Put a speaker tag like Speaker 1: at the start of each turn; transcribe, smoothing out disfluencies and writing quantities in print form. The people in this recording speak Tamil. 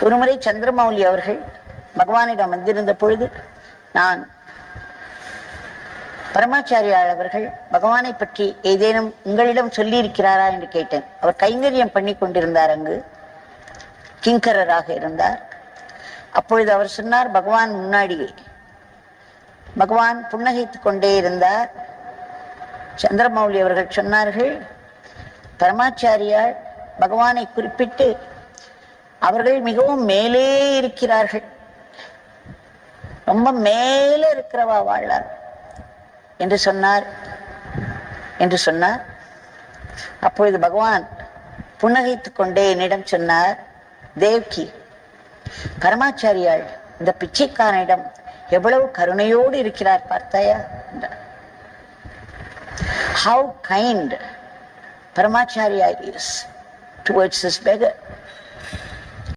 Speaker 1: ஒருமுறை சந்திரமௌலி அவர்கள் பகவானிடம் வந்திருந்த பொழுது, நான் பரமாச்சாரியார் அவர்கள் பகவானை பற்றி ஏதேனும் உங்களிடம் சொல்லி இருக்கிறாரா என்று கேட்டேன். அவர் கைங்கரியம் பண்ணி கொண்டிருந்தார், அங்கு கிங்கரராக இருந்தார். அப்பொழுது அவர் சொன்னார், பகவான் முன்னாடியே பகவான் புன்னகைத்துக் கொண்டே இருந்தார். சந்திரமௌலி அவர்கள் சொன்னார்கள், பரமாச்சாரியார் பகவானை குறிப்பிட்டு அவர்கள் மிகவும் மேலே இருக்கிறார்கள், ரொம்ப மேலே இருக்கிறவா வாழ்றார் என்று சொன்னார். அப்பொழுது பகவான் புன்னகைத்துக் கொண்டே என்னிடம் சொன்னார், தேவ்கி, பரமாச்சாரியால் இந்த பிச்சைக்காரனிடம் எவ்வளவு கருணையோடு இருக்கிறார் பார்த்தாயா என்றார். How kind Paramacharya is towards this beggar.